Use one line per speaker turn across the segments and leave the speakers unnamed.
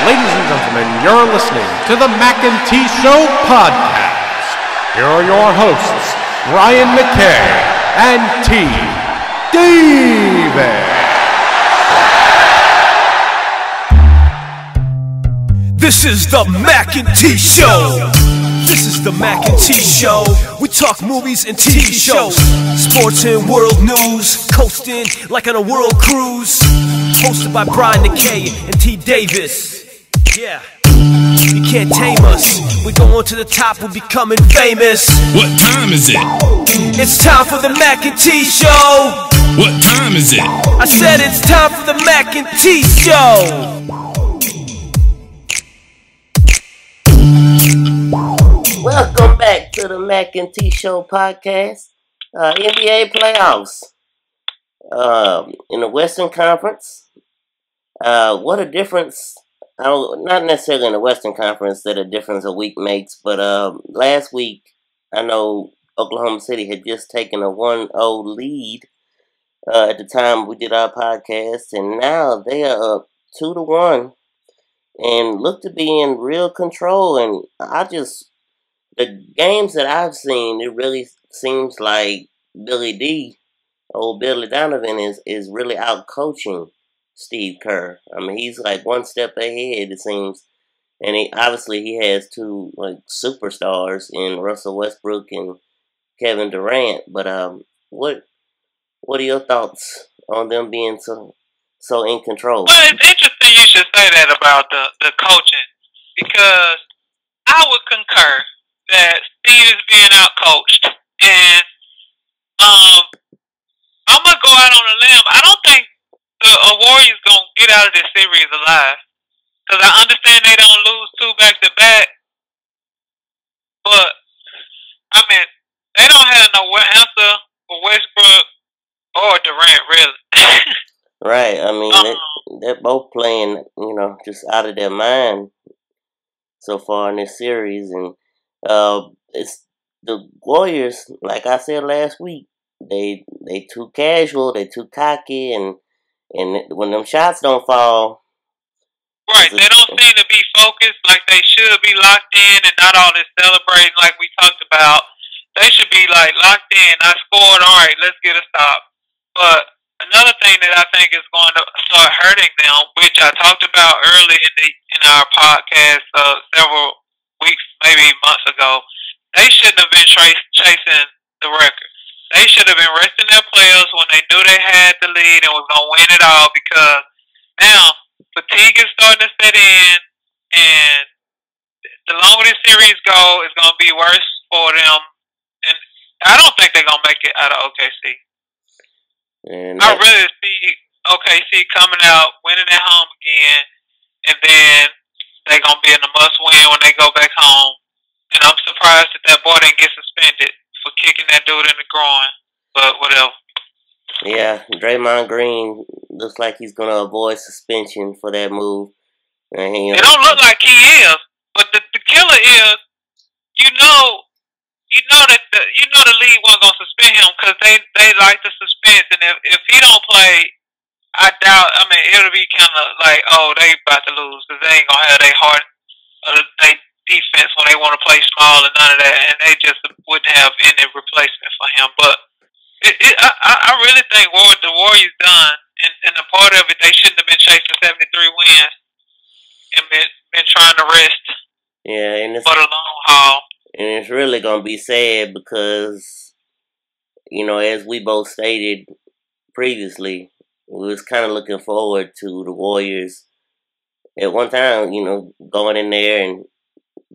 Ladies and gentlemen, you're listening to the Mackay T Podcast. Here are your hosts, Ryan Mackay and T Davis.
This is the Mackay T Show. This is the Mackay T Show. We talk movies and TV shows, sports and world news, coasting like on a world cruise. Hosted by Brian Mackay and T Davis. Yeah, you can't tame us. We're going to the top, we're becoming famous.
What time is it?
It's time for the Mackay T Show.
What time is it?
I said it's time for the Mackay T Show.
Welcome back to the Mackay T Show podcast. NBA playoffs in the Western Conference. What a difference. Not necessarily in the Western Conference that a difference a week makes, but last week I know Oklahoma City had just taken a 1-0 lead at the time we did our podcast, and now they are up 2-1 and look to be in real control. And the games that I've seen, it really seems like Billy Donovan is really out coaching Steve Kerr. I mean, he's like one step ahead, it seems. And he has two like superstars in Russell Westbrook and Kevin Durant. But what are your thoughts on them being so in control?
Well, it's interesting you should say that about the coaching, because I would concur that Steve is being outcoached, and I'm gonna go out on a limb. I don't think the Warriors gonna get out of this series alive, because I understand they don't lose 2 back-to-back, but I mean they don't have no answer for Westbrook or Durant, really.
Right. I mean, they're both playing, just out of their mind so far in this series, and it's the Warriors. Like I said last week, they too casual, they too cocky, and when them shots don't fall,
right, they don't seem to be focused like they should be, locked in, and not all this celebrating like we talked about. They should be like locked in. I scored, all right, let's get a stop. But another thing that I think is going to start hurting them, which I talked about early in our podcast several weeks, maybe months ago, they shouldn't have been chasing the record. They should have been resting their players when they knew they had the lead and was going to win it all, because now fatigue is starting to set in, and the longer this series go, it's going to be worse for them. And I don't think they're going to make it out of OKC.
And
I really see OKC coming out, winning at home again, and then they're going to be in a must-win when they go back home. And I'm surprised that boy didn't get suspended for kicking that dude in the groin, but whatever.
Yeah, Draymond Green looks like he's going to avoid suspension for that move.
It don't look like he is, but the killer is, that the league wasn't gonna suspend him, because they like the suspense, and if he don't play, I doubt. I mean, it'll be kind of like, oh, they about to lose, because they ain't gonna have their heart, they defense when they want to play small and none of that, and they just wouldn't have any replacement for him. But I really think what the Warriors done, and a part of it, they shouldn't have been chasing 73 wins and been trying to rest.
Yeah, and
for the long haul.
And it's really going to be sad because, as we both stated previously, we was kind of looking forward to the Warriors at one time, going in there and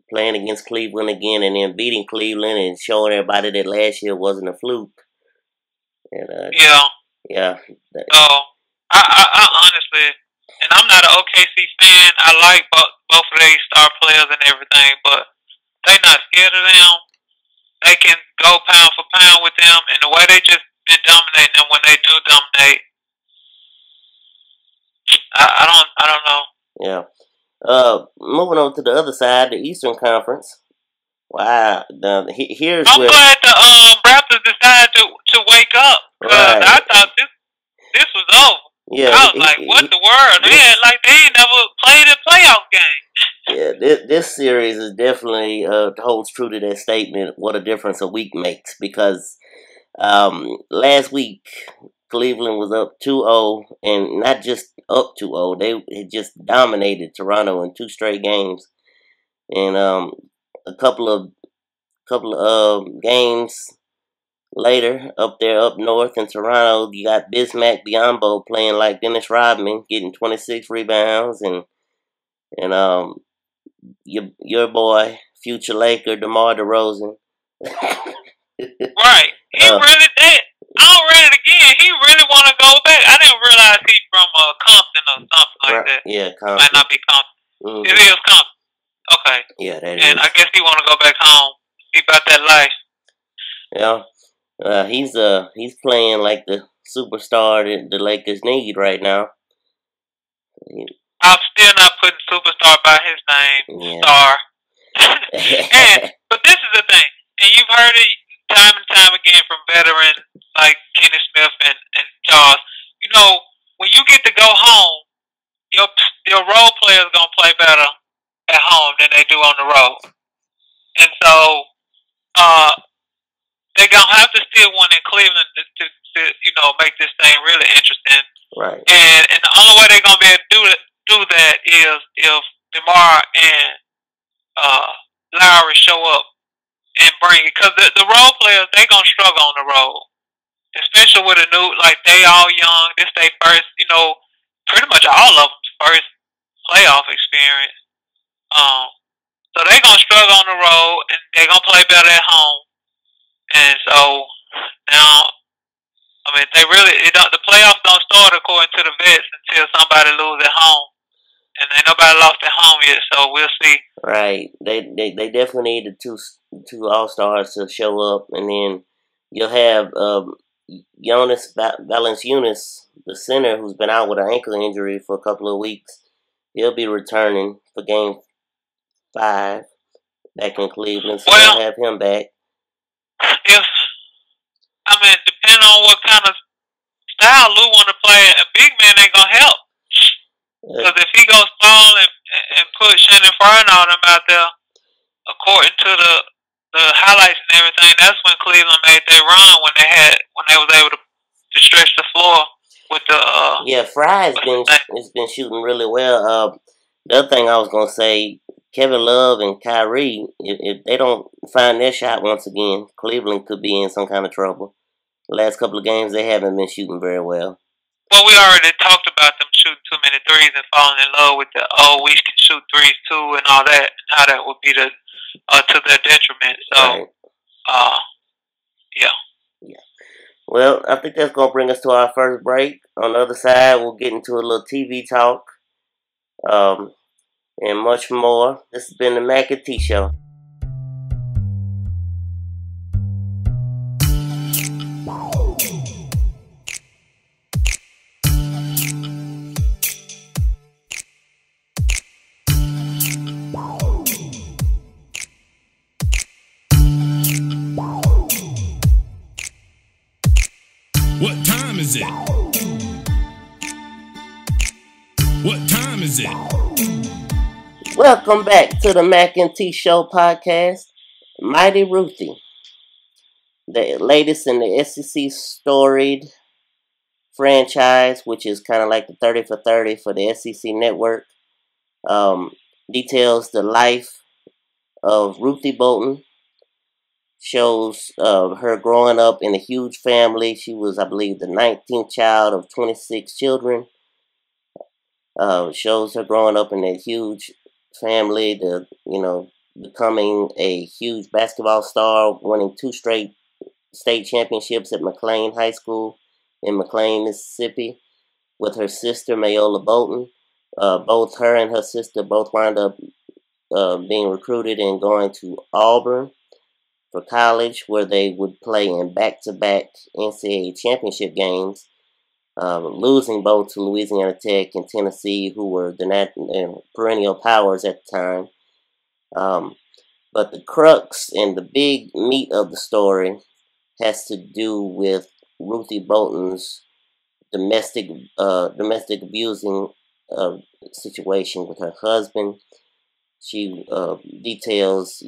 playing against Cleveland again, and then beating Cleveland and showing everybody that last year wasn't a fluke. And,
yeah. I honestly, and I'm not an OKC fan. I like both of their star players and everything, but they not scared of them. They can go pound for pound with them, and the way they just been dominating them when they do dominate, I don't know.
Yeah. Moving on to the other side, the Eastern Conference. Wow. Here's
I'm glad the Raptors decided to wake up, because I thought this was over.
Yeah,
I was like, what the world? They ain't never played a playoff game.
Yeah, this series is definitely holds true to that statement. What a difference a week makes, because last week Cleveland was up 2-0, and not just up 2-0, they had just dominated Toronto in 2 straight games. And a couple of games later, up north in Toronto, you got Bismack Biyombo playing like Dennis Rodman, getting 26 rebounds, and your boy, future Laker, DeMar DeRozan.
Right. He really did. I read it again. He really want to go back. I didn't realize he's from Compton or something like that.
Yeah, Compton.
Might not be Compton.
Mm-hmm.
It is Compton. Okay.
Yeah, that
and
is.
I guess he want to go back home. He about that life.
Yeah. He's playing like the superstar that the Lakers need right now.
I'm still not putting superstar by his name.
Yeah.
Star. But this is the thing, and you've heard it time and time again from veterans like Kenny Smith and Charles. You know, when you get to go home, your role players gonna play better at home than they do on the road, and so they're gonna have to steal one in Cleveland to make this thing really interesting.
Right.
And the only way they're gonna be able to do that is if DeMar and Lowry show up and bring it, because the role players, they gonna struggle on the road, especially with a new, like, they all young. This they first, pretty much all of them's first playoff experience. So they gonna struggle on the road, and they gonna play better at home. And so now, I mean, the playoffs don't start according to the vets until somebody loses at home. And ain't nobody lost at home yet, so we'll see.
Right. They definitely need the two All-Stars to show up, and then you'll have Jonas Valanciunas, the center, who's been out with an ankle injury for a couple of weeks. He'll be returning for Game 5 back in Cleveland, so they'll have him back.
Depending on what kind of style Lou want to play, a big man ain't gonna help. Because if he goes small and put Shannon Fry and all them out there, according to the highlights and everything, that's when Cleveland made their run, when they was able to stretch the floor with the
Fry has been shooting really well. The other thing I was gonna say, Kevin Love and Kyrie, if they don't find their shot once again, Cleveland could be in some kind of trouble. The last couple of games, they haven't been shooting very well.
Well, we already talked about them shooting too many threes and falling in love with we can shoot threes too and all that, and how that would be to their detriment. So,
right. Yeah. Well, I think that's gonna bring us to our first break. On the other side, we'll get into a little TV talk, and much more. This has been the Mackay T Show.
What time is it? What time is it?
Welcome back to the Mackay T Show podcast. Mighty Ruthie, the latest in the SEC Storied franchise, which is kind of like the 30 for 30 for the SEC network, details the life of Ruthie Bolton. Shows her growing up in a huge family. She was, I believe, the 19th child of 26 children. Shows her growing up in a huge family, becoming a huge basketball star, winning 2 straight state championships at McLean High School in McLean, Mississippi, with her sister, Mayola Bolton. Both her and her sister both wound up being recruited and going to Auburn for college, where they would play in back-to-back NCAA championship games, losing both to Louisiana Tech and Tennessee, who were the perennial powers at the time. But the crux and the big meat of the story has to do with Ruthie Bolton's domestic abusing situation with her husband. She details,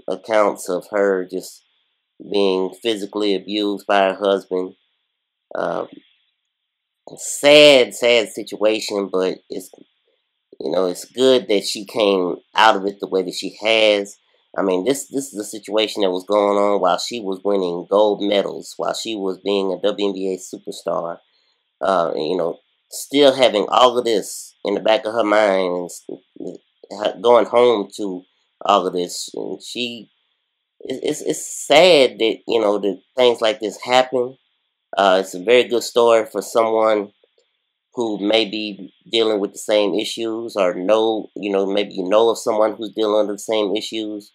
accounts of her just being physically abused by her husband. Sad situation, but it's good that she came out of it the way that she has. I mean, this is a situation that was going on while she was winning gold medals, while she was being a WNBA superstar. Still having all of this in the back of her mind and going home to all of this. And it's sad that, that things like this happen. It's a very good story for someone who may be dealing with the same issues, or maybe of someone who's dealing with the same issues.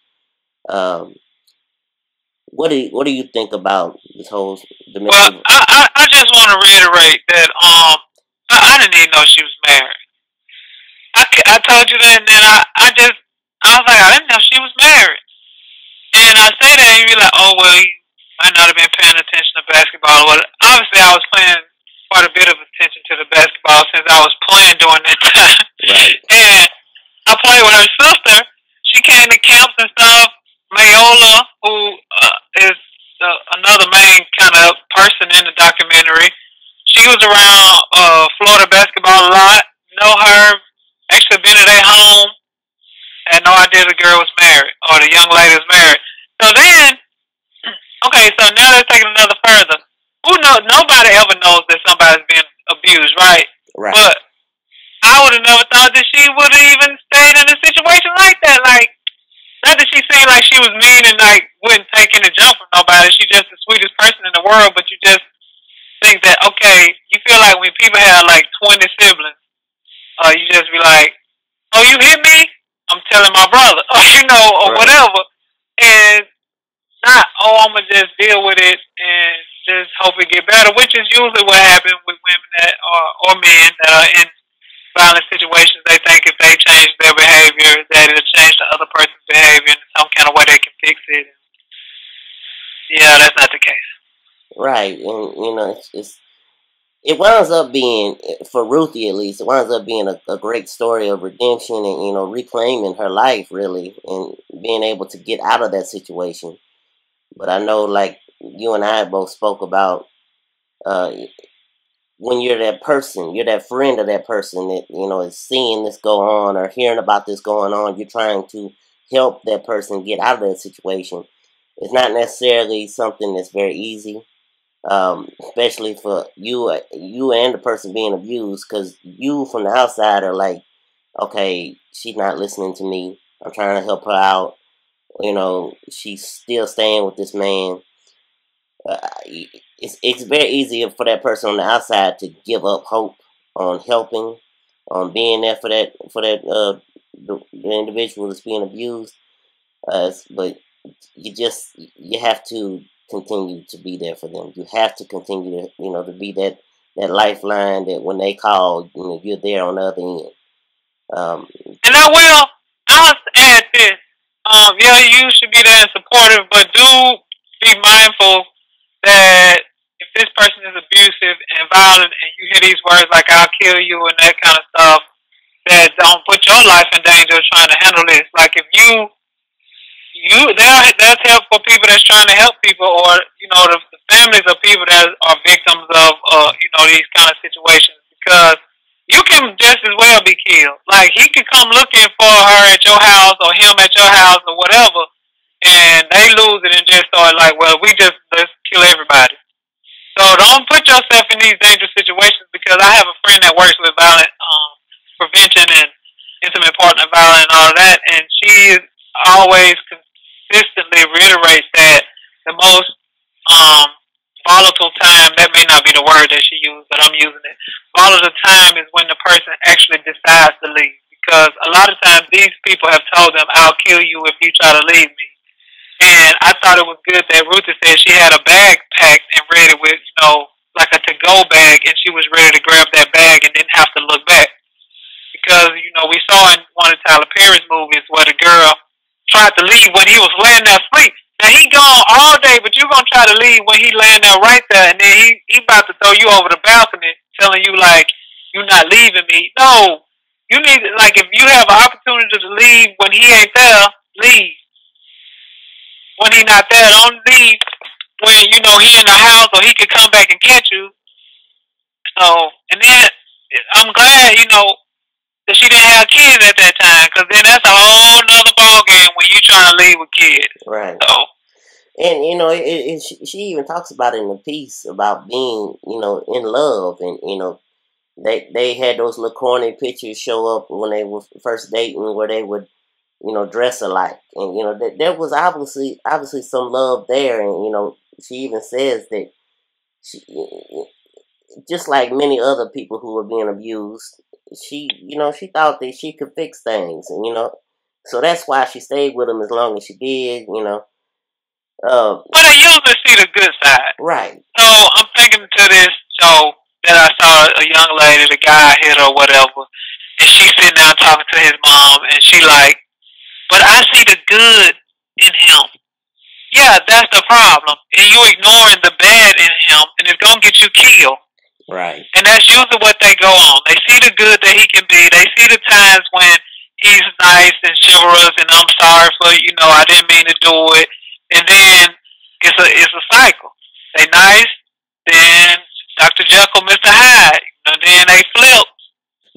What do you think about this whole domestic?
Well, I just want to reiterate that I didn't even know she was married. I told you that, and then I was like, I didn't know she was married. And I say that, and you be like, oh well, you might not have been paying attention to basketball. Well, obviously I was paying quite a bit of attention to the basketball since I was playing during that time.
Right.
And I played with her sister. She came to camps and stuff. Mayola, who is another main kind of person in the documentary, she was around Florida basketball a lot. Know her. Actually been at their home. Had no idea the girl was married, or the young lady was married. So then, okay, so now let's take it another further. Who knows? Nobody ever knows that somebody's been abused, right?
Right.
But I would have never thought that she would have even stayed in a situation like that. Like, not that she seemed like she was mean and like wouldn't take any junk from nobody. She's just the sweetest person in the world. But you just think that, okay, you feel like when people have like 20 siblings, you just be like, oh, you hit me? I'm telling my brother, or
Right.
whatever. And not, oh, I'm going to just deal with it and just hope it get better, which is usually what happens with women that or men that are in violent situations. They think if they change their behavior, that it'll change the other person's behavior in some kind of way they can fix it. Yeah, that's not the case.
Right, and it winds up being, for Ruthie at least, it winds up being a great story of redemption and reclaiming her life really, and being able to get out of that situation. But I know, like you and I both spoke about, when you're that person, you're that friend of that person that is seeing this go on or hearing about this going on. You're trying to help that person get out of that situation. It's not necessarily something that's very easy. Especially for you and the person being abused, because you from the outside are like, okay, she's not listening to me. I'm trying to help her out. She's still staying with this man. It's very easy for that person on the outside to give up hope on helping, on being there for the individual that's being abused. But you have to continue to be there for them. You have to continue to, to be that lifeline that when they call, you're there on the other end.
And I'll add this. Yeah, you should be there and supportive, but do be mindful that if this person is abusive and violent and you hear these words like "I'll kill you" and that kind of stuff, that don't put your life in danger trying to handle this. Like if there's help for people that's trying to help people, or the families of people that are victims of these kind of situations, because you can just as well be killed. Like he could come looking for her at your house or him at your house or whatever, and they lose it and just start like, well, let's kill everybody. So don't put yourself in these dangerous situations, because I have a friend that works with violent prevention and intimate partner violence and all of that, and she always consistently reiterates that the most volatile time, that may not be the word that she used, but I'm using it. Volatile time is when the person actually decides to leave, because a lot of times these people have told them, "I'll kill you if you try to leave me." And I thought it was good that Ruthie said she had a bag packed and ready with, like a to-go bag, and she was ready to grab that bag and didn't have to look back. Because, we saw in one of Tyler Perry's movies where the girl tried to leave when he was laying there asleep. Now, he gone all day, but you're going to try to leave when he laying there right there, and then he about to throw you over the balcony telling you like you're not leaving me. No, you need like if you have an opportunity to leave when he ain't there, leave. When he not there, don't leave. When he in the house or he could come back and catch you. So and then I'm glad that she didn't have kids at that time, because then that's a whole nother ball game when you trying to leave with kids.
Right.
So.
And she even talks about it in the piece about being in love, and they had those little corny pictures show up when they were first dating where they would dress alike, and there was obviously some love there, and she even says that she, just like many other people who were being abused, she thought that she could fix things, and so that's why she stayed with him as long as she did,
But they usually see the good side.
Right.
So I'm thinking to this show that I saw a young lady, the guy hit her or whatever, and she's sitting down talking to his mom, and she like, but I see the good in him. Yeah, that's the problem. And you ignoring the bad in him, and it's going to get you killed.
Right.
And that's usually what they go on. They see the good that he can be. They see the times when he's nice and chivalrous, and I'm sorry for, I didn't mean to do it. And then it's a cycle. They nice, then Dr. Jekyll, Mr. Hyde, and then they flip,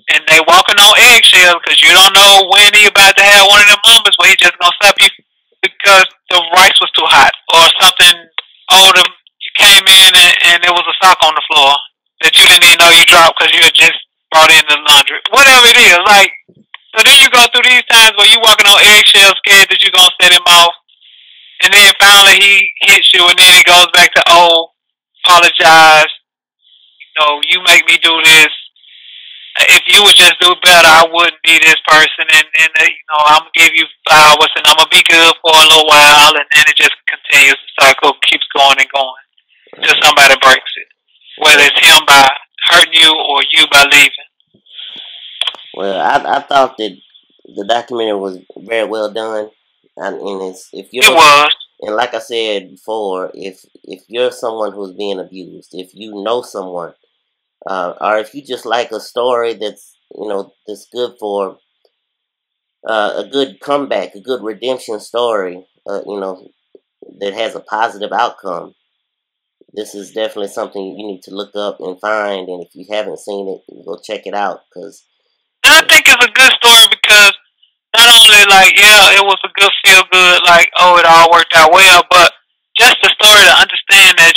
and they walking on eggshells because you don't know when he about to have one of them moments where he just gonna slap you because the rice was too hot or something older. You came in and there was a sock on the floor that you didn't even know you dropped because you had just brought in the laundry. Whatever it is, like, so then you go through these times where you walking on eggshells, scared that you're gonna set him off. And then finally he hits you, and then he goes back to, apologize. You make me do this. If you would just do better, I wouldn't be this person. And I'm going to give you flowers, and I'm going to be good for a little while. And then it just continues. The cycle keeps going and going until somebody breaks it. Whether it's him by hurting you or you by leaving.
Well, I thought that the documentary was very well done. And
it was.
And like I said before, if you're someone who's being abused, if you know someone, or if you just like a story that's that's good for a good comeback, a good redemption story, that has a positive outcome, this is definitely something you need to look up and find. And if you haven't seen it, go check it out. And
I think it's a good story because not only it was a good feel good, it all worked out well, but just the story to understand that,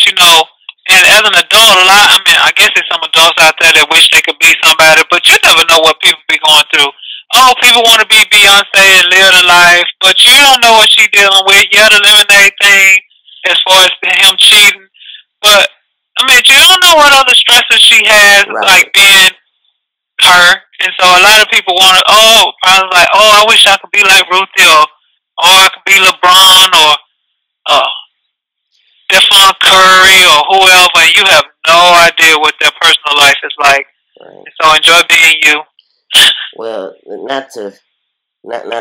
and as an adult, I guess there's some adults out there that wish they could be somebody, but you never know what people be going through. Oh, people want to be Beyonce and live the life, but you don't know what she's dealing with. Yeah, the lemonade thing, as far as him cheating, but, you don't know what other stresses she has,
right.
Like being her. And so a lot of people want to, probably like, I wish I could be like Ruthie, or I could be LeBron, or Stephon Curry, or whoever, and you have no idea what their personal life is like.
Right.
And so enjoy being you.
Well, not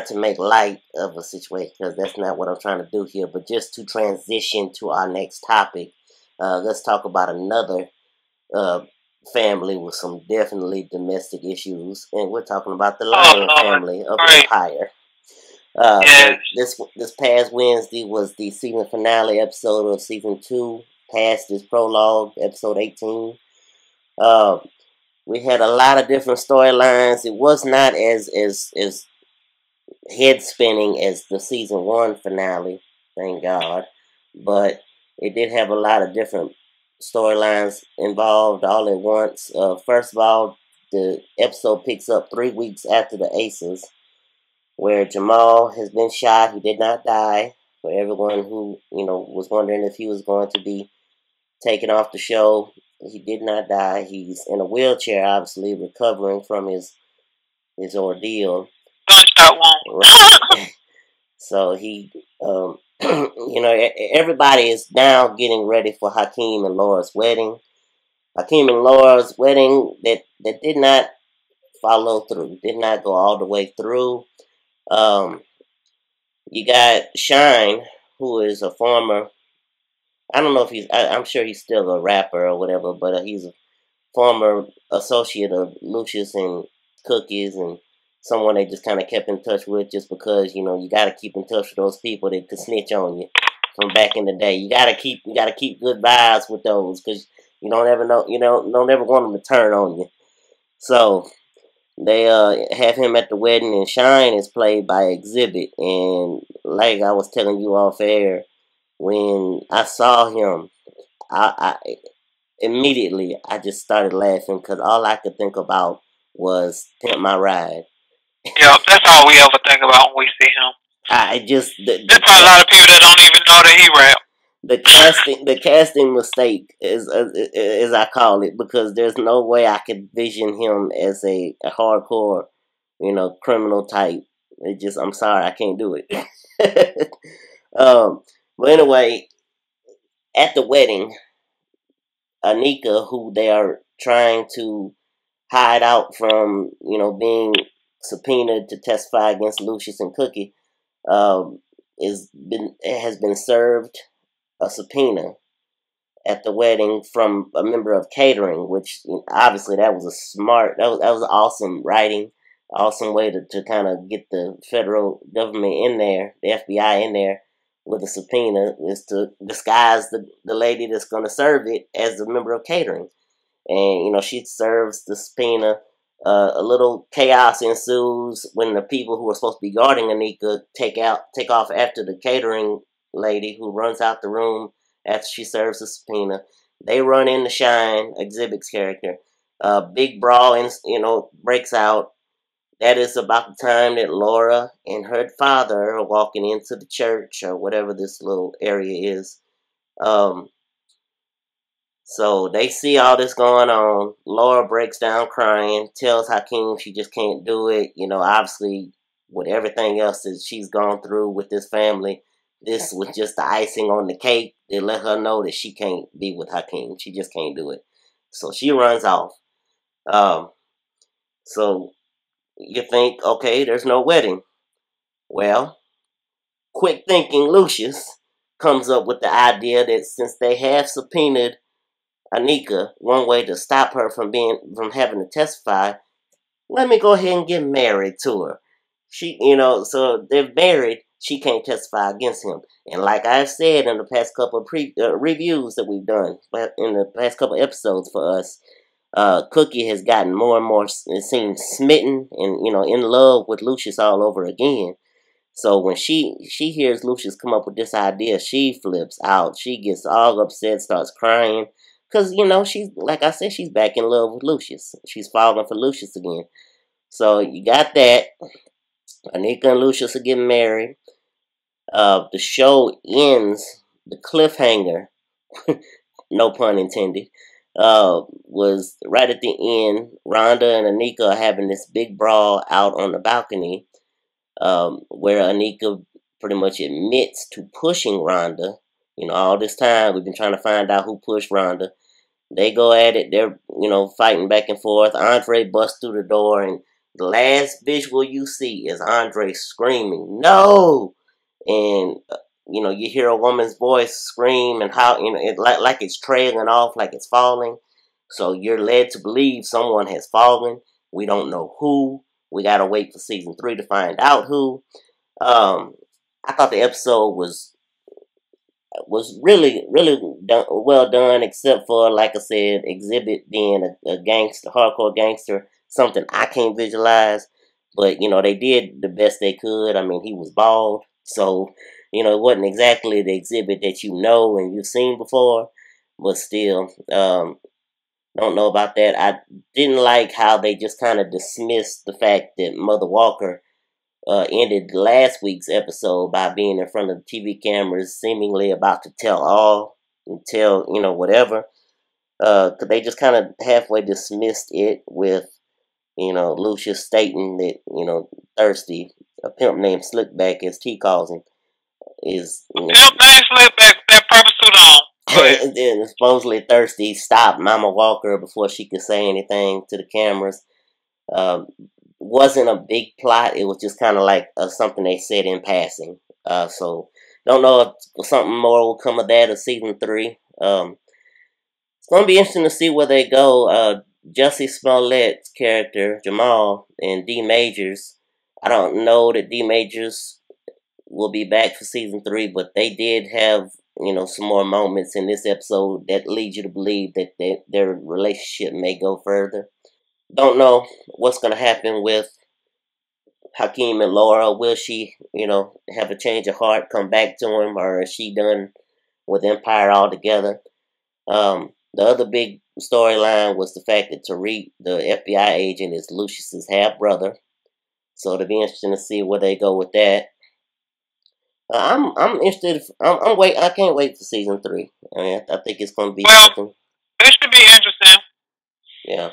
to make light of a situation, because that's not what I'm trying to do here, but just to transition to our next topic, let's talk about another family with some definitely domestic issues, and we're talking about the Lion family of Empire. This past Wednesday was the season finale episode of season 2, past this prologue, episode 18. We had a lot of different storylines. It was not as head spinning as the season 1 finale, thank God, but it did have a lot of different storylines involved all at once. First of all, the episode picks up 3 weeks after the Aces, where Jamal has been shot. He did not die. For everyone who was wondering if he was going to be taken off the show, he did not die. He's in a wheelchair, obviously recovering from his ordeal.
Gunshot wound.
Right. So he, everybody is now getting ready for Hakeem and Laura's wedding. Hakeem and Laura's wedding that did not follow through, did not go all the way through. You got Shine, who is a former, I don't know if I'm sure he's still a rapper or whatever, but he's a former associate of Lucius and Cookie's, and someone they just kind of kept in touch with, just because you got to keep in touch with those people that could snitch on you from back in the day. You gotta keep good vibes with those, because you don't ever know, don't ever want them to turn on you. So they have him at the wedding, and Shine is played by Exhibit. And like I was telling you off air, when I saw him, I immediately I just started laughing, because all I could think about was Pimp My Ride.
Yeah, that's all we ever think about when we see him.
There's
probably a lot of people that don't even know that he rap.
The casting mistake is as I call it, because there's no way I could vision him as a hardcore, criminal type. I'm sorry, I can't do it. But anyway, at the wedding, Anika, who they are trying to hide out from, being subpoenaed to testify against Lucius and Cookie, has been served a subpoena at the wedding from a member of catering, which obviously that was awesome writing, awesome way to kind of get the federal government in there, the FBI in there with a subpoena, is to disguise the lady that's going to serve it as a member of catering. And, she serves the subpoena. A little chaos ensues when the people who are supposed to be guarding Anika take off after the catering lady, who runs out the room after she serves the subpoena. They run in to Shine, Exhibit's character. Big brawl, breaks out. That is about the time that Laura and her father are walking into the church, or whatever this little area is. So they see all this going on. Laura breaks down crying, tells Hakeem she just can't do it. Obviously, with everything else that she's gone through with this family, this was just the icing on the cake. They let her know that she can't be with Hakeem. She just can't do it. So she runs off. So you think, okay, there's no wedding. Well, quick thinking Lucius comes up with the idea that since they have subpoenaed Anika, one way to stop her from having to testify, let me go ahead and get married to her. She, so they're married. She can't testify against him. And like I've said in the past couple of reviews that we've done, in the past couple episodes for us, Cookie has gotten more and more, it seems, smitten and, in love with Lucius all over again. So when she hears Lucius come up with this idea, she flips out. She gets all upset, starts crying. Because, she's, like I said, she's back in love with Lucius. She's falling for Lucius again. So you got that. Anika and Lucius are getting married. The show ends, the cliffhanger, no pun intended, was right at the end. Rhonda and Anika are having this big brawl out on the balcony, where Anika pretty much admits to pushing Rhonda. All this time we've been trying to find out who pushed Rhonda. They go at it. They're, fighting back and forth. Andre busts through the door, and the last visual you see is Andre screaming, "No!" And, you hear a woman's voice scream, and how, it like it's trailing off, like it's falling. So you're led to believe someone has fallen. We don't know who. We got to wait for season 3 to find out who. I thought the episode was really, really well done, except for, like I said, Exhibit being a gangster, hardcore gangster, something I can't visualize. But, they did the best they could. I mean, he was bald, so, it wasn't exactly the Exhibit that and you've seen before, but still, don't know about that. I didn't like how they just kind of dismissed the fact that Mother Walker ended last week's episode by being in front of the TV cameras, seemingly about to tell all, and tell, whatever. They just kind of halfway dismissed it with, Lucius stating that, Thirsty, a pimp named Slickback, as T calls him, is,
Pimp named Slickback, that purple suit on.
and then supposedly Thirsty stopped Mama Walker before she could say anything to the cameras. Wasn't a big plot. It was just kind of like something they said in passing. So don't know if something more will come of that of season 3. It's gonna be interesting to see where they go. Jussie Smollett's character, Jamal, and D Majors. I don't know that D Majors will be back for season 3, but they did have, some more moments in this episode that lead you to believe that their relationship may go further. Don't know what's gonna happen with Hakeem and Laura. Will she, have a change of heart, come back to him, or is she done with Empire altogether? The other big storyline was the fact that Tariq, the FBI agent, is Lucius's half brother. So it'll be interesting to see where they go with that. I'm interested. I can't wait for season 3. I mean, I think it's going to be something.
It should be interesting.
Yeah.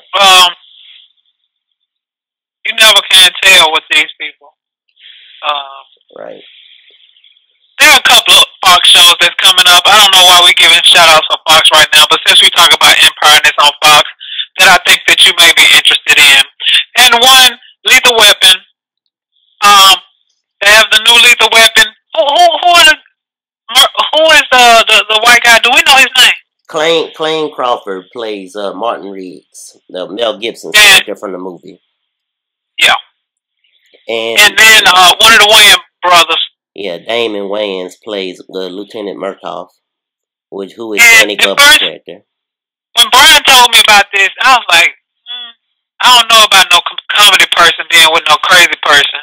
You never can tell with these people.
Right.
There are a couple of Fox shows that's coming up. I don't know why we're giving shout-outs for Fox right now, but since we talk about Empire and it's on Fox, that I think that you may be interested in. And one, Lethal Weapon. They have the new Lethal Weapon. Who is the white guy? Do we know his name?
Clayne Crawford plays Martin Riggs, the Mel Gibson's character from the movie.
Yeah.
And
then one of the Wayans brothers.
Yeah, Damon Wayans plays Lieutenant Murtaugh, who is Danny Glover's character.
When Brian told me about this, I was like, I don't know about no comedy person being with no crazy person.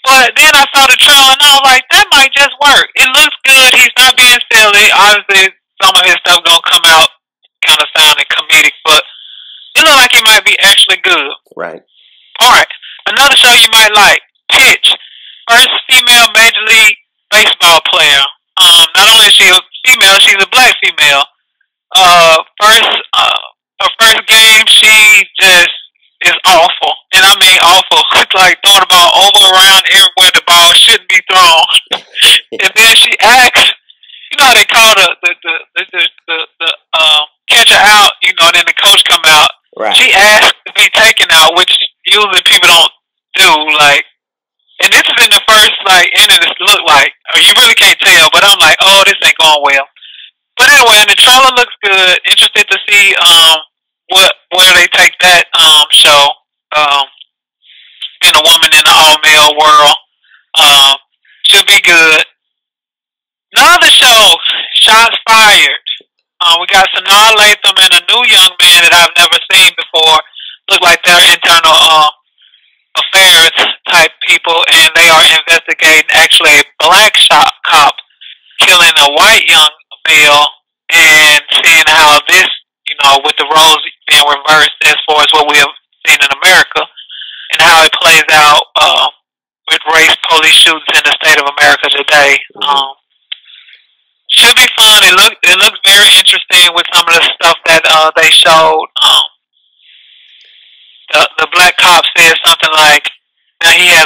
But then I saw the trailer and I was like, that might just work. It looks good. He's not being silly. Obviously, some of his stuff gonna come out kind of sounding comedic, but it looks like it might be actually good.
Right.
All right. Another show you might like, Pitch. First female Major League Baseball player. Not only is she a female, she's a black female. Her first game, she just is awful. And I mean awful. It's like throwing the ball over, around, everywhere the ball shouldn't be thrown. And then she asks, how they call the catcher out, and then the coach come out.
Right.
She asked to be taken out, which usually people don't do, and this is in the first, inning, it looked like, you really can't tell, but I'm like, oh, this ain't going well. But anyway, and the trailer looks good. Interested to see, where they take that, show, being a woman in the all-male world, should be good. Another show, Shots Fired. We got Sanaa Lathan and a new young man that I've never seen before. Look like they're internal, affairs type people, and they are investigating actually a black cop killing a white young male, and seeing how this, with the roles being reversed as far as what we have seen in America, and how it plays out with race police shootings in the state of America today. Should be fun. It looks very interesting with some of the stuff that they showed. The black cop said something like, now he has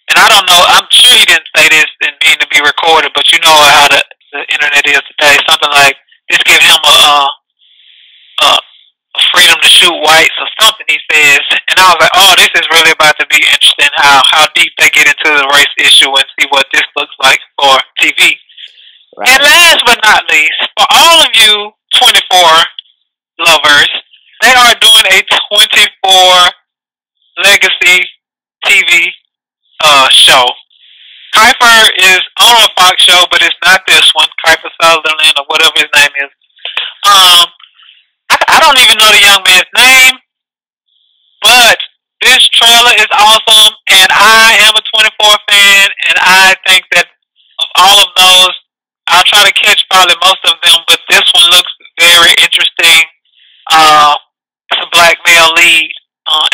and I don't know, I'm sure he didn't say this and mean to be recorded, but you know how the internet is today. Something like, this give him a freedom to shoot whites or something, he says. And I was like, oh, this is really about to be interesting, how deep they get into the race issue and see what this looks like for TV. Right. And last but not least, for all of you 24 lovers, they are doing a 24 legacy TV show. Kiefer is on a Fox show, but it's not this one. Kiefer Sutherland or whatever his name is. I don't even know the young man's name, but this trailer is awesome, and I am a 24 fan, and I think that of all of those, I'll try to catch probably most of them, but this one looks very interesting. It's a black male lead,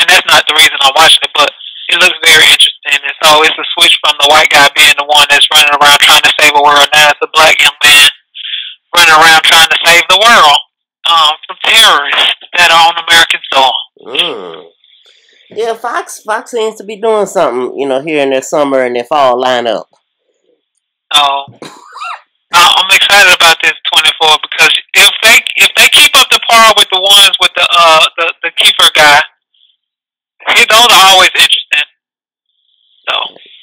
and that's not the reason I'm watching it, but it looks very interesting. And so it's a switch from the white guy being the one that's running around trying to save the world. Now it's a black young man running around trying to save the world from terrorists that are on American soil.
Yeah, Fox seems to be doing something, here in their summer and their fall lineup.
Oh, I'm excited about this 24 because if they keep up the par with the ones with the Kiefer guy, those are always interesting. So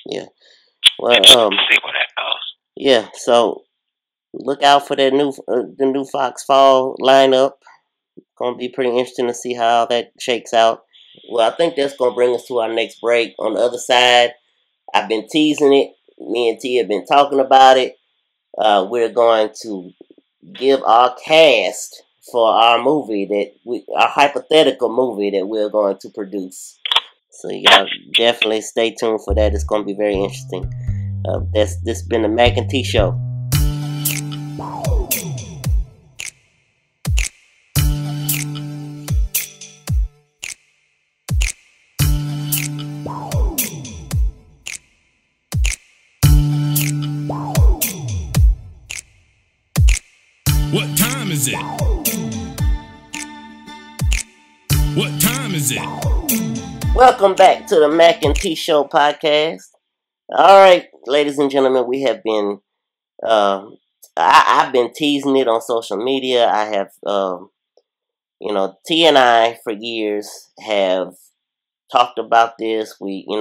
yeah, well,
see where that goes.
Yeah, so look out for that the new Fox Fall lineup. Gonna be pretty interesting to see how that shakes out. Well, I think that's gonna bring us to our next break. On the other side, I've been teasing it. Me and T have been talking about it. We're going to give our cast for our movie our hypothetical movie that we're going to produce. So y'all definitely stay tuned for that. It's going to be very interesting. This been the Mackay T Show.
What time is it? What time is it?
Welcome back to the Mackay T Show podcast. All right, ladies and gentlemen, we have been. I've been teasing it on social media. I have, T and I for years have talked about this. We, when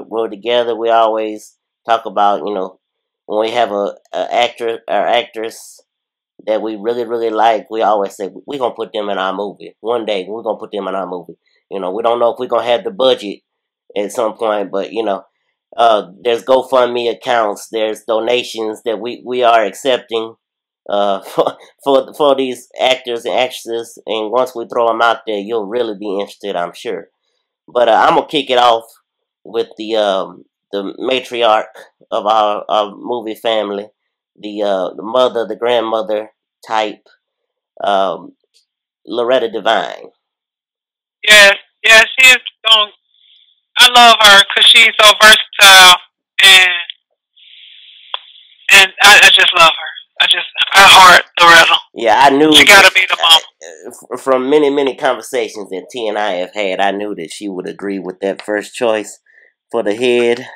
we're together, we always talk about, when we have a actor or actress that we really, really like, we always say, we're going to put them in our movie. One day, we're going to put them in our movie. We don't know if we're going to have the budget at some point, but, there's GoFundMe accounts, there's donations that we are accepting for these actors and actresses, and once we throw them out there, you'll really be interested, I'm sure. But I'm going to kick it off with the matriarch of our movie family, the mother, the grandmother type, Loretta Devine.
Yes, she's going. I love her because she's so versatile, and I just love her. I heart Loretta.
Yeah, I knew
she gotta be the mama.
From many, many conversations that T and I have had, I knew that she would agree with that first choice for the head.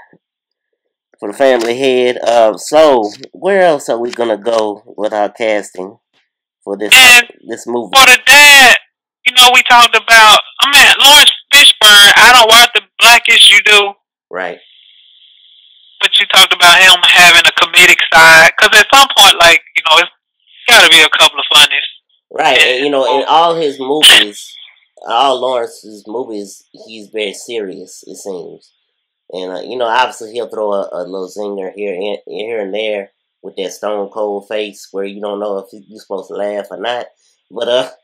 For the family head. So where else are we gonna go with our casting for this movie?
For the dad, we talked about. Laurence Fishburne. I don't watch the Blackish. You do,
right?
But you talked about him having a comedic side, because at some point, it's got to be a couple of funnies,
right? And in all his movies, all Lawrence's movies, he's very serious. It seems. And, obviously he'll throw a little zinger here and there with that stone cold face where you don't know if you're supposed to laugh or not. But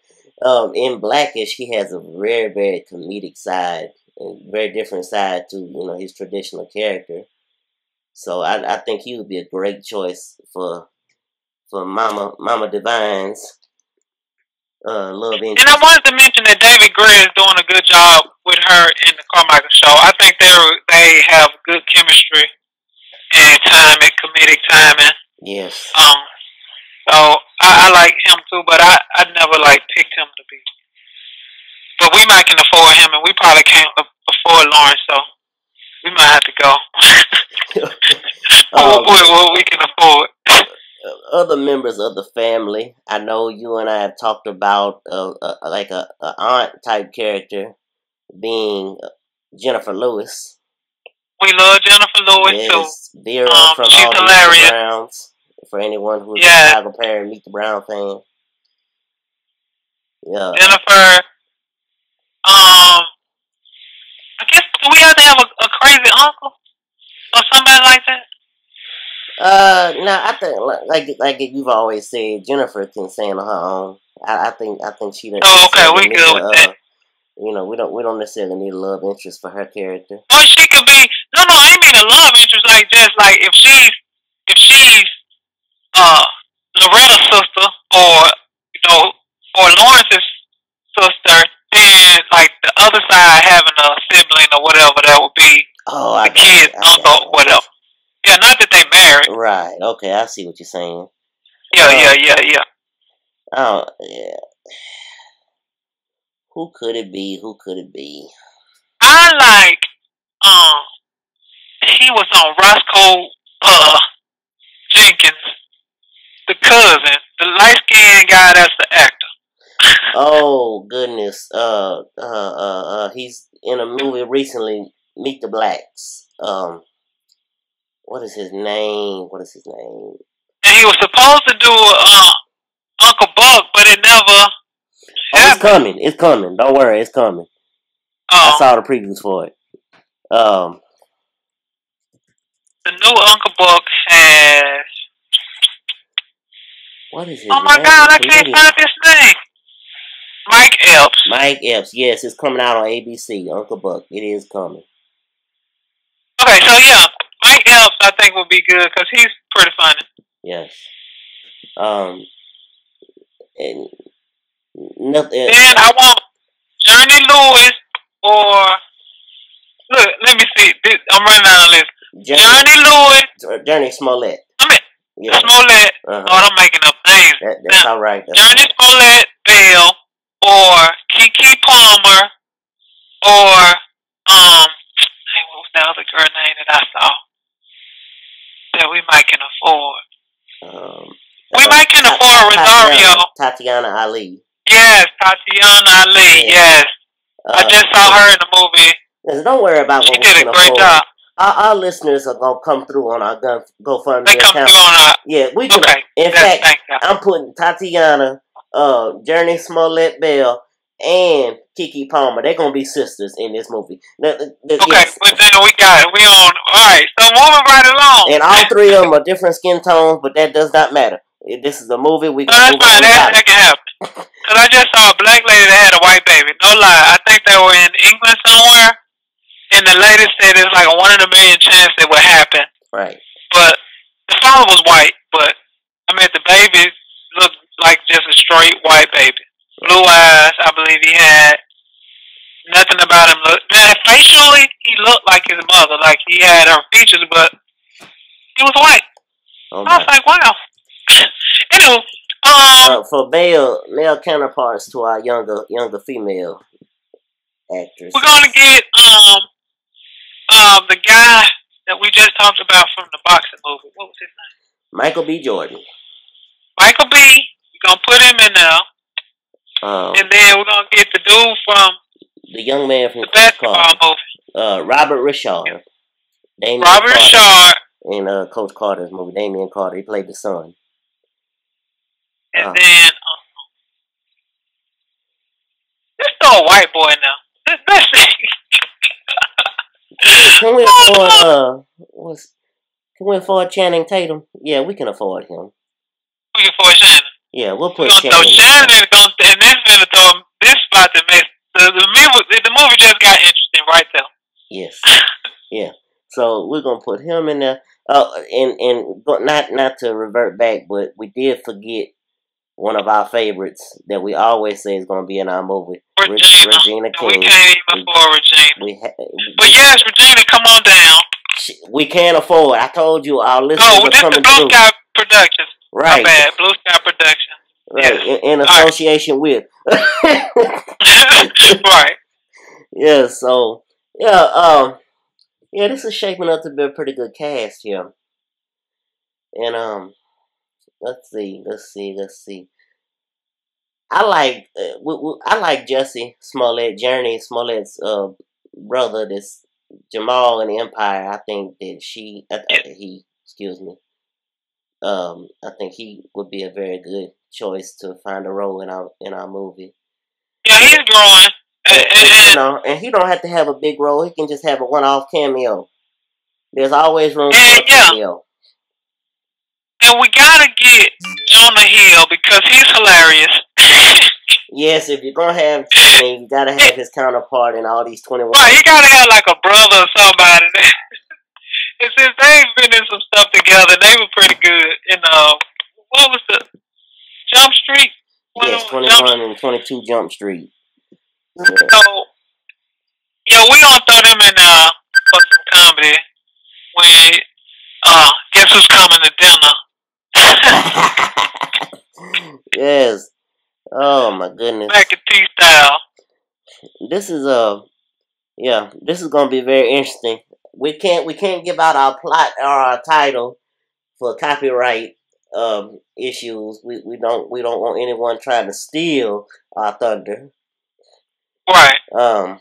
in Blackish, he has a very, very comedic side, and very different side to, his traditional character. So I think he would be a great choice for Mama Devine's love interest.
And I wanted to mention that David Greer is doing a good job with her in the Carmichael show. I think they have good chemistry and comedic timing.
Yes.
So I like him too, but I never picked him to be. But we might can afford him, and we probably can't afford Laurence, so we might have to go. What we can afford.
Other members of the family, I know you and I have talked about a aunt type character being Jennifer Lewis.
We love Jennifer Lewis too.
Vera from
she's
all the Meet the Browns. For anyone who's a Chicago Parent Meet the Brown fan. Yeah.
Jennifer. I guess, do we have to have a crazy uncle or somebody like that?
No, I think like you've always said, Jennifer can stand on her own. I think she doesn't.
Oh, okay, we good with that.
We don't necessarily need a love interest for her character.
Or she could be I mean a love interest, if she's Loretta's sister or Lawrence's sister, then the other side having a sibling or whatever, that would be the kid's uncle or whatever. Yeah, not that they married.
Right. Okay, I see what you're saying.
Yeah.
Oh, yeah. Who could it be?
I like, he was on Roscoe Jenkins, the cousin, the light-skinned guy that's the actor.
Oh, goodness. He's in a movie recently, Meet the Blacks. What is his name?
And he was supposed to do Uncle Buck, but it never
it's coming. It's coming. Don't worry, it's coming. I saw the previews for it.
The new Uncle Buck has.
What is his
Oh my
name?
God, I can't find his name. Mike Epps.
Mike Epps. Yes, it's coming out on ABC. Uncle Buck. It is coming.
Okay, so yeah, Mike Epps I think will be good because he's pretty funny.
Yes. And nothing.
Then I want Jurnee Lewis or look. Let me see. I'm running down the list. Jurnee Lewis.
Jurnee Smollett.
Yeah. Smollett. Oh, I'm making up names.
That's now, all right.
Jurnee Smollet-Bell or Keke Palmer or what was the other girl name that I saw that we might can afford? We might can afford Rosario.
Tatiana Ali.
Yes, Tatiana Ali. Yes, I just saw her in the movie.
Listen, don't worry about what
she did a great job.
Our listeners are gonna come through on our GoFundMe
account. They come through on our.
Yeah, we can. Okay. In fact, I'm putting Tatiana, Jurnee Smollet-Bell, and Keke Palmer. They're gonna be sisters in this movie.
Okay, yes. But then we got it. We on. All right, so moving right along.
And all three of them are different skin tones, but that does not matter. This is a movie. We can.
That's fine. That can happen. Cause I just saw a black lady that had a white baby. No lie. I think they were in England somewhere. And the lady said it's like a 1 in a million chance it would happen.
Right.
But the father was white, but I mean the baby looked like just a straight white baby. Blue eyes, I believe he had. Nothing about him facially he looked like his mother, like he had her features, but he was white. Oh, I was like, wow. Anyway,
for male counterparts to our younger female actors.
We're gonna get the guy that we just talked about from the boxing movie. What was his name?
Michael B. Jordan.
Michael B. We're gonna put him in there. And then we're gonna get the dude from
the young man from
the basketball movie.
Robert Richard.
Robert Richard.
In Coach Carter's movie, Damon Carter. He played the son.
And then let's throw a white boy now. Let's see.
Can we afford Channing Tatum? Yeah, we can afford him.
We can afford Shannon.
Yeah, we'll put
Shannon. So Shannon is going to, and this is throw this spot to make the movie just got interesting right there.
Yes. Yeah. So we're gonna put him in there. And not to revert back, but we did forget one of our favorites that we always say is gonna be in our movie. Regina King.
We can't even afford Regina. But yes, Regina, come on down.
We can't afford. I told you our listeners are coming through.
Blue Sky Productions.
Right.
My bad. Blue Sky Productions.
Right. Yes. In association with.
Right.
Yeah. So yeah. Yeah. This is shaping up to be a pretty good cast here. And let's see. I like Jussie Smollett, Jurnee Smollett's brother. This Jamal in the Empire. I think that I think he would be a very good choice to find a role in our movie.
Yeah, he's growing.
And he don't have to have a big role. He can just have a one-off cameo. There's always room for a cameo.
And we gotta get Jonah Hill because he's hilarious.
Yes, if you're gonna have Jurnee, you gotta have his counterpart in all these 21.
Right, he gotta have like a brother or somebody. And since they've been in some stuff together, they were pretty good. And what was the Jump Street?
Yes, 21 and 22 Jump Street.
Yeah. So, yeah, we gonna throw them in for some comedy when guess who's coming to dinner?
Yes. Oh my goodness.
Mackay T style.
This is this is gonna be very interesting. We can't give out our plot or our title for copyright issues. We don't want anyone trying to steal our thunder.
Right.
But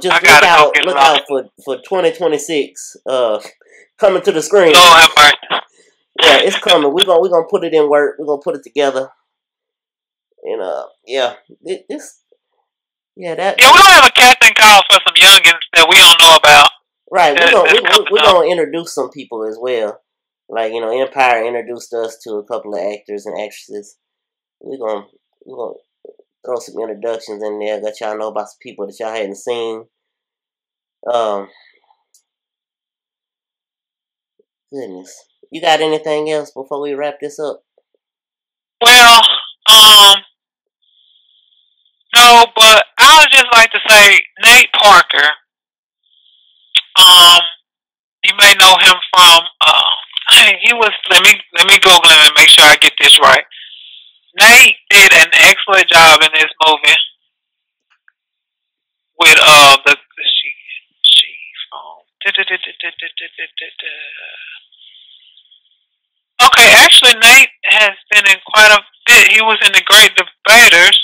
just look out for 2026 coming to the screen.
Lord have mercy.
Yeah, it's coming. We're gonna put it in work. We're gonna put it together. And yeah, this. Yeah, that.
Yeah, we're gonna have a casting call for some youngins that we don't know about.
Right, we're gonna introduce some people as well. Like, you know, Empire introduced us to a couple of actors and actresses. We're gonna throw some introductions in there, let y'all know about some people that y'all hadn't seen. Goodness. You got anything else before we wrap this up?
Well, no, but I would just like to say Nate Parker. You may know him from he was let me Google him and make sure I get this right. Nate did an excellent job in this movie with the Okay, actually Nate has been in quite a bit. He was in The Great Debaters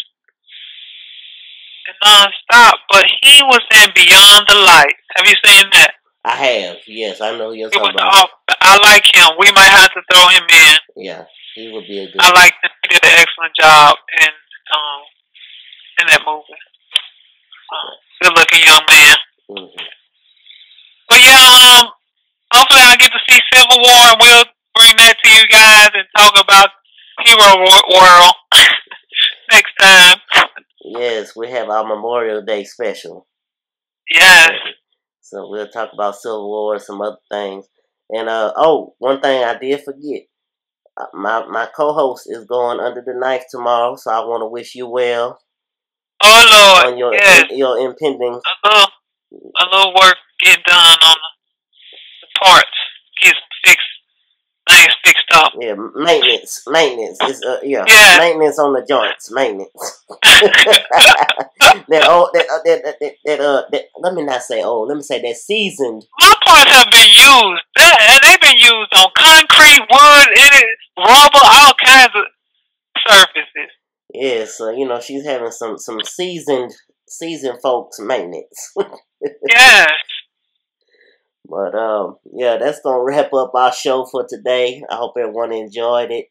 and Non-Stop, but he was in Beyond the Light. Have you seen that?
I have, yes. I know you're talking about.
I like him. We might have to throw him in.
Yeah, he would be a good.
I like him. He did an excellent job in that movie. Good looking young man.
Mm-hmm.
But yeah, hopefully I'll get to see Civil War and we'll bring that to you guys and talk about Hero World next time.
Yes, we have our Memorial Day special.
Yes.
So we'll talk about Civil War and some other things. And one thing I did forget. My co-host is going under the knife tomorrow, so I want to wish you well.
Oh Lord,
on your impending.
A little work get done on the parts, get things fixed up.
Yeah, maintenance. It's maintenance on the joints. Maintenance. Let me not say old. Let me say that seasoned.
My parts have been used, and they've been used on concrete, wood, rubber, all kinds of surfaces.
Yeah, so you know she's having some seasoned folks maintenance.
Yes.
But yeah, that's gonna wrap up our show for today. I hope everyone enjoyed it.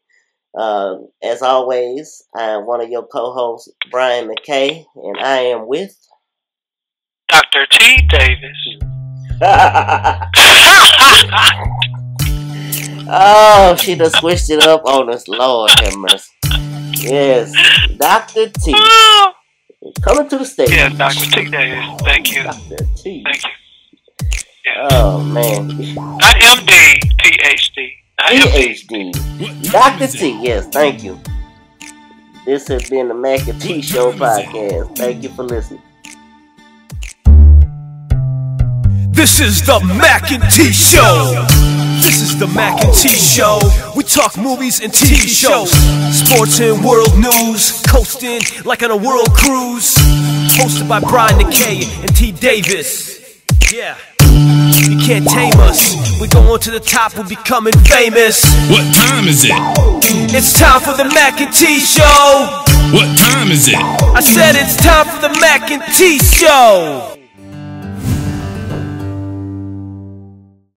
As always, I am one of your co-hosts, Brian McKay, and I am with
Dr. T Davis.
Oh, she done switched it up on us. Lord have mercy. Yes, Dr. T. Coming to the stage.
Yes, Dr. T Davis. Thank you.
Dr. T.
Thank you. Yes.
Oh, man.
Not MD, PhD.
PhD. Dr. T, yes, thank you. This has been the Mackay T Show podcast. Thank you for listening.
This is the Mackay T Show. This is the Mackay T Show. We talk movies and TV shows, sports and world news, coasting like on a world cruise. Hosted by Brian McKay and T Davis. Yeah. You can't tame us. We're going to the top, we're becoming famous.
What time is it?
It's time for the Mackay T Show.
What time is it?
I said it's time for the Mackay T Show.